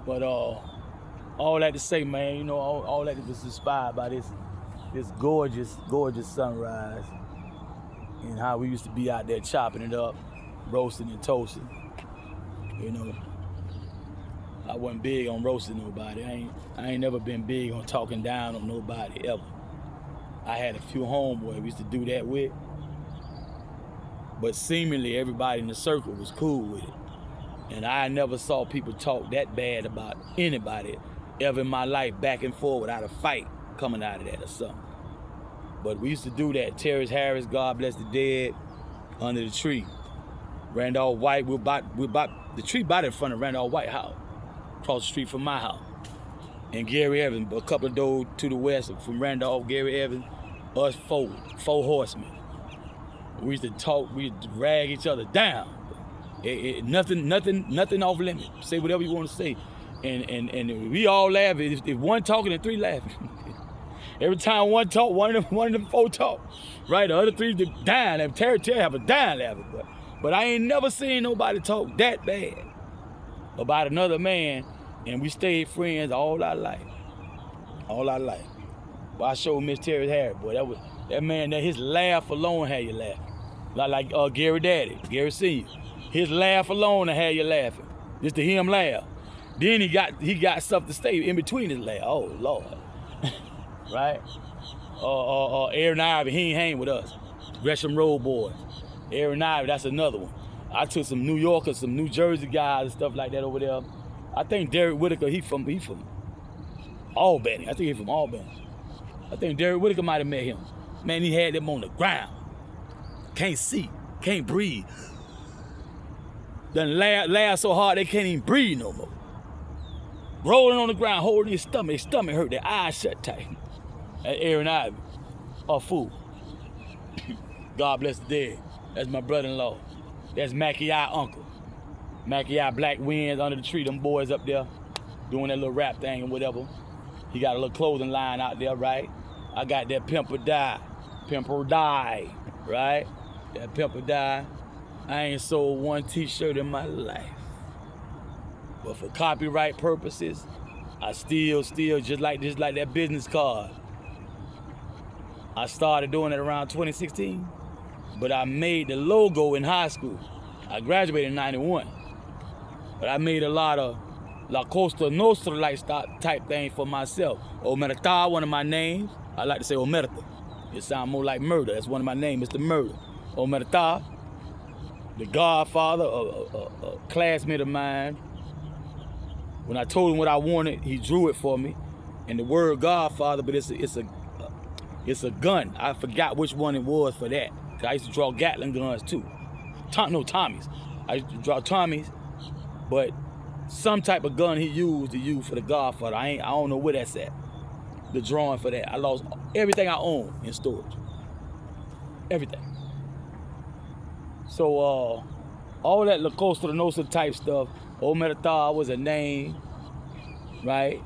but all that to say, man, you know, all that was inspired by this gorgeous sunrise and how we used to be out there chopping it up, roasting and toasting. You know, I wasn't big on roasting nobody. I ain't never been big on talking down on nobody ever. I had a few homeboys we used to do that with, but seemingly everybody in the circle was cool with it. And I never saw people talk that bad about anybody ever in my life back and forth without a fight coming out of that or something. But we used to do that. Terrence Harris, God bless the dead, under the tree. Randolph White, the tree about in front of Randolph White house, across the street from my house. And Gary Evans, a couple of those to the west from Randolph, Gary Evans, us four horsemen. We used to talk, we used to drag each other down. Nothing off limit. Say whatever you want to say, and we all laugh. If one talking and three laughing. Every time one talk, one of them four talk, right? The other three dying. And Terry have a dying laughing, but I ain't never seen nobody talk that bad about another man And we stayed friends all our life. All our life. But I showed Miss Terry Harry, boy, that man, his laugh alone had you laughing. Like Gary Daddy, Gary Senior. His laugh alone had you laughing. Just to hear him laugh. Then he got stuff to stay in between his laugh. Oh Lord. Right? Aaron Ivy, he ain't hang with us. Gresham Road boys. Aaron Ivy, that's another one. I took some New Yorkers, some New Jersey guys and stuff like that over there. I think Derek Whitaker, he from Albany. I think he's from Albany. I think Derek Whitaker might have met him. Man, he had them on the ground. Can't see, can't breathe. Done laugh so hard they can't even breathe no more. Rolling on the ground, holding his stomach hurt, their eyes shut tight. That's Aaron Ivy, a fool. God bless the dead. That's my brother-in-law. That's Mackie I uncle. Mackie I Black Winds under the tree, them boys up there doing that little rap thing and whatever. He got a little clothing line out there, right? I got that Pimp or Die, right? That Pimp or Die. I ain't sold one t-shirt in my life. But for copyright purposes, I still just like that business card. I started doing it around 2016, but I made the logo in high school. I graduated in 91, but I made a lot of La Costa Nostra like type thing for myself. Omerta, one of my names. I like to say Omerta. It sounds more like murder. That's one of my names, Mr. Murder. Omerta, the godfather, a classmate of mine. When I told him what I wanted, he drew it for me. And the word godfather, but it's a gun. I forgot which one it was for that. I used to draw Gatling guns too. Tommies. I used to draw Tommies, but some type of gun he used to use for the Godfather. I don't know where that's at. The drawing for that. I lost everything I own in storage. Everything. So all that La Costa Nostra type stuff, Omerta was a name, right?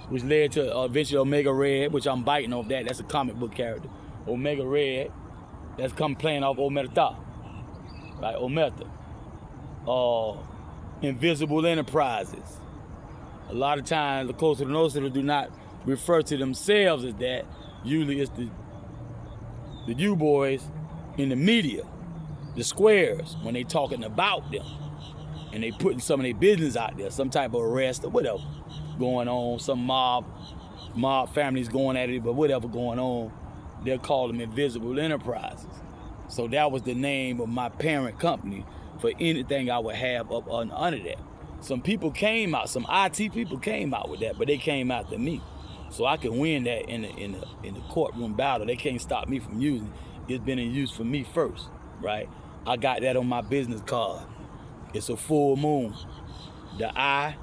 Which led to eventually Omega Red, which I'm biting off that. That's a comic book character. Omega Red, that's come playing off Omerta. Right, Omerta. Invisible Enterprises. A lot of times, the Costa Nostra do not refer to themselves as that. Usually it's the U-boys in the media, the squares, when they talking about them. And they putting some of their business out there, some type of arrest or whatever going on, some mob families going at it, but whatever going on, they'll call them Invisible Enterprises. So that was the name of my parent company for anything I would have up under that. Some people came out, some IT people came out with that, but they came after me. So I can win that in the courtroom battle. They can't stop me from using it. It's been in use for me first, right? I got that on my business card. It's a full moon. The I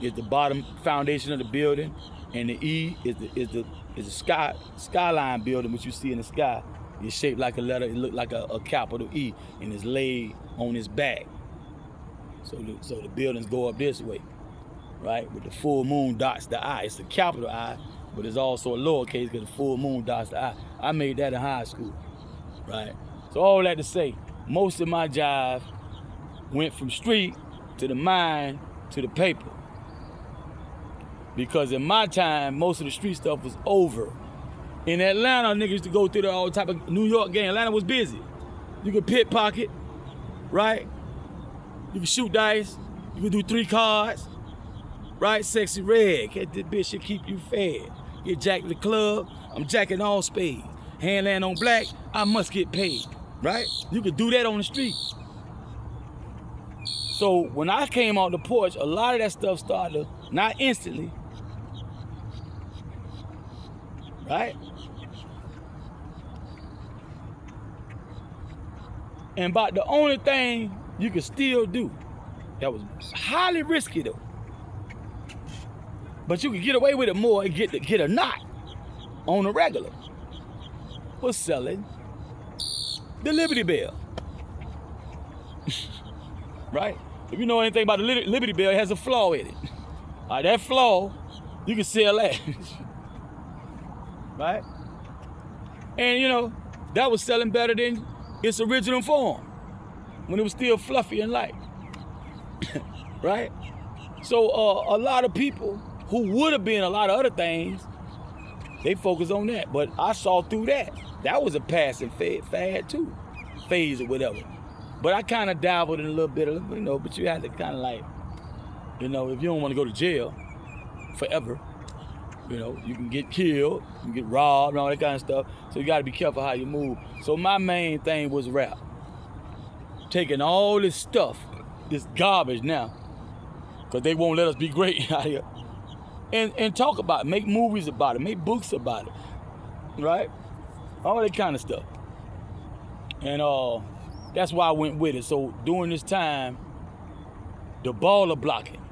is the bottom foundation of the building, and the E is the skyline building, which you see in the sky. It's shaped like a letter. It looked like a capital E, and it's laid on its back. So the buildings go up this way, right? With the full moon dots the I. It's a capital I, but it's also a lowercase because the full moon dots the I. I made that in high school, right? So all that to say, most of my jive went from street to the mind to the paper. Because in my time, most of the street stuff was over. In Atlanta, niggas used to go through all type of New York gang. Atlanta was busy. You could pickpocket, right? You could shoot dice. You could do 3 cards, right? Sexy Red, get this bitch should keep you fed. Get jacked to the club, I'm jacking all spades. Handland on black, I must get paid, right? You could do that on the street. So when I came off the porch, a lot of that stuff started, not instantly, right? And about the only thing you could still do that was highly risky though, but you could get away with it more and get a knot on the regular, was selling the Liberty Bell. Right? If you know anything about the Liberty Bell, it has a flaw in it. All right, that flaw, you can sell that. Right? And you know, that was selling better than its original form when it was still fluffy and light. Right? So a lot of people who would have been a lot of other things, they focus on that. But I saw through that. That was a passing fad too, phase or whatever. But I kind of dabbled in a little bit, you know, but you have to kind of like, you know, if you don't want to go to jail forever, you know, you can get killed, you can get robbed and all that kind of stuff. So you got to be careful how you move. So my main thing was rap. Taking all this stuff, this garbage now, because they won't let us be great out here, and talk about it, make movies about it, make books about it, right? All that kind of stuff. And that's why I went with it. So during this time, the baller blocking,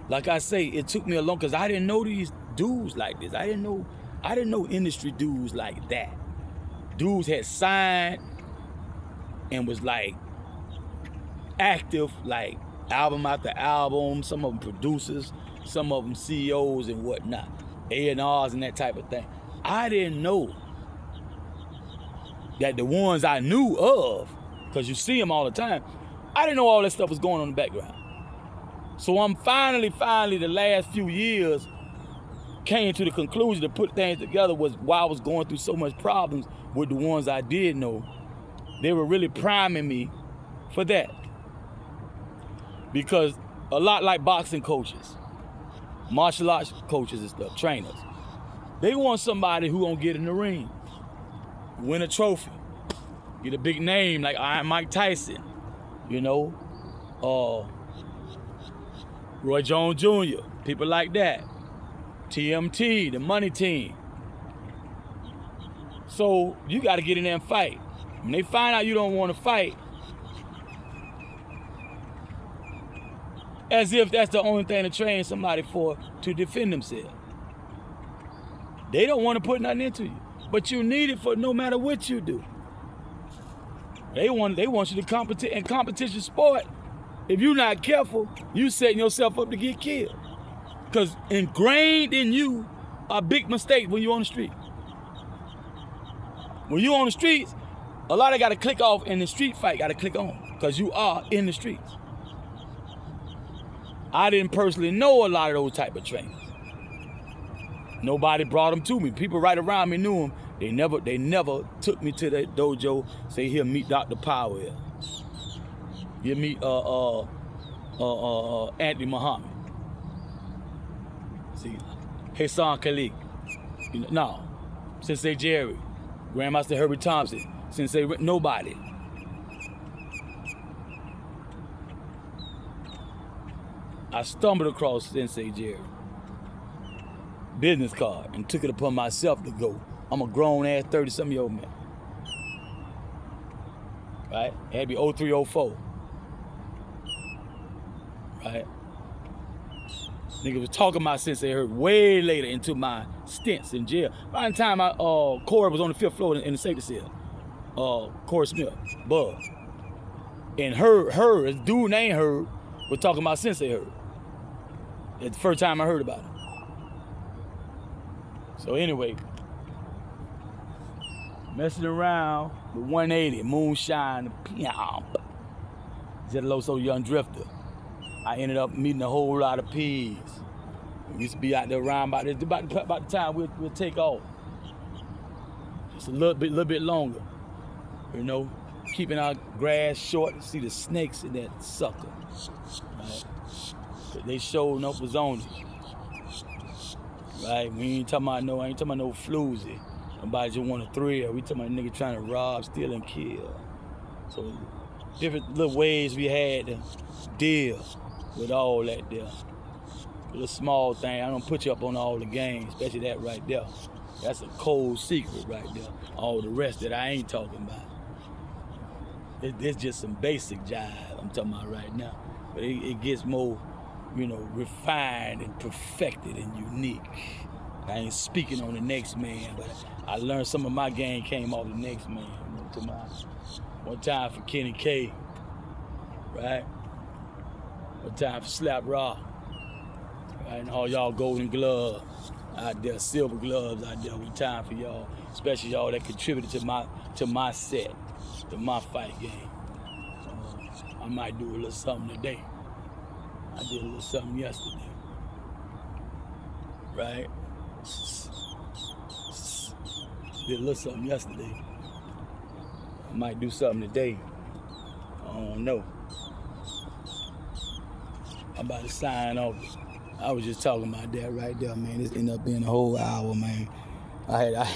like I say, it took me a long, because I didn't know these dudes like this. I didn't know industry dudes like that. Dudes had signed and was like active, like album after album, some of them producers, some of them CEOs and whatnot, A&Rs and that type of thing. I didn't know that the ones I knew of, because you see them all the time, I didn't know all that stuff was going on in the background. So I'm finally, the last few years, came to the conclusion to put things together was while I was going through so much problems with the ones I did know, they were really priming me for that. Because a lot like boxing coaches, martial arts coaches and stuff, trainers, they want somebody who gonna get in the ring, win a trophy, get a big name like Iron Mike Tyson, you know, Roy Jones Jr., people like that, TMT, the money team. So you gotta get in there and fight. When they find out you don't wanna fight, as if that's the only thing to train somebody for, to defend themselves. They don't want to put nothing into you, but you need it for no matter what you do. They want you to compete in competition sport. If you're not careful, you setting yourself up to get killed. Because ingrained in you are big mistakes when you're on the street. When you're on the streets, a lot of got to click off, and the street fight got to click on, because you are in the streets. I didn't personally know a lot of those type of trainers. Nobody brought them to me. People right around me knew them. They never took me to the dojo, say, here, meet Dr. Power here. Here, meet Anthony Muhammad. See, Hassan Khalik. You know, no. Sensei Jerry. Grandmaster Herbie Thompson. Sensei, nobody. I stumbled across Sensei Jerry business card and took it upon myself to go. I'm a grown ass 30-something-year-old man. Right? It had to be 03, 04. Right? Nigga was talking about Sensei Herb way later into my stints in jail. By the time Corey was on the 5th floor in the safety cell. Corey Smith, Bud. And her, this dude named Herb, was talking about Sensei Herb. That's the first time I heard about it. So anyway, messing around with 180, moonshine, Zelle Young Drifter. I ended up meeting a whole lot of pigs. We used to be out there around about the time we'll take off. Just a little bit longer. You know, keeping our grass short to see the snakes in that sucker. Right? They showing up was on it. Right? We ain't talking about I ain't talking about no floozy. Nobody just want a thrill. We talking about nigga trying to rob, steal, and kill. So different little ways we had to deal with all that there. A little small thing. I don't put you up on all the games, especially that right there. That's a cold secret right there. All the rest that I ain't talking about. It's just some basic jive I'm talking about right now. But it gets more, you know, refined and perfected and unique. I ain't speaking on the next man, but I learned some of my game came off the next man. You know, to my one time for Kenny K, right? One time for Slap Rock, right? And all y'all golden gloves out there, silver gloves out there. One time for y'all, especially y'all that contributed to my set, to my fight game. I might do a little something today. I did a little something yesterday, right? Did a little something yesterday. I might do something today. I don't know. I'm about to sign off. I was just talking about that right there, man. This ended up being a whole hour, man. I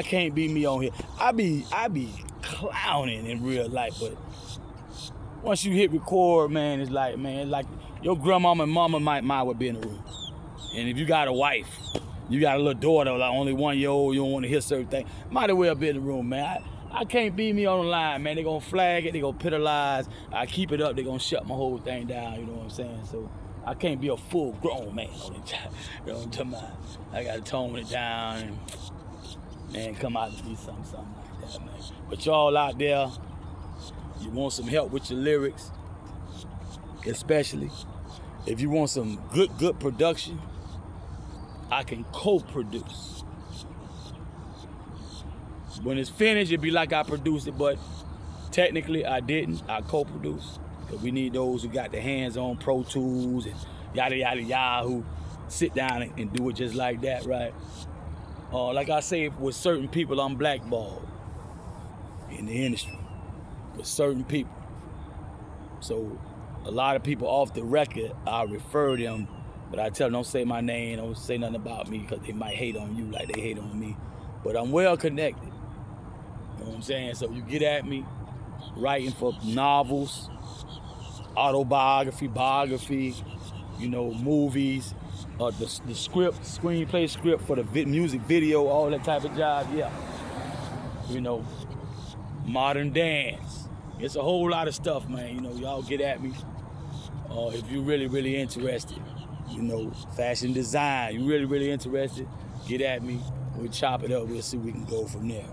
can't be me on here. I be clowning in real life, but once you hit record, man, it's like your grandmama and mama might well be in the room. And if you got a wife, you got a little daughter, like only 1 year old, you don't want to hear certain things, might as well be in the room, man. I can't be me on the line, man. They gonna flag it, they gonna penalize. I keep it up, they gonna shut my whole thing down, you know what I'm saying? So I can't be a full grown man on the time. You know what I'm talking about? I gotta tone it down and come out and be something like that, man. But y'all out there, you want some help with your lyrics, especially if you want some good production, I can co-produce. When it's finished, it'd be like I produced it, but technically I didn't. I co-produced. Because we need those who got their hands on Pro Tools and yada yada yada, who sit down and do it just like that, right? Like I say, with certain people, I'm blackballed in the industry. With certain people. So a lot of people off the record, I refer them, but I tell them don't say my name, don't say nothing about me, because they might hate on you like they hate on me. But I'm well connected. You know what I'm saying? So you get at me, writing for novels, autobiography, biography, you know, movies, the script, screenplay script for the music video, all that type of job, yeah. You know, modern dance. It's a whole lot of stuff, man. You know, y'all get at me. If you're really interested, you know, fashion design, you really interested, get at me. We'll chop it up. We'll see if we can go from there.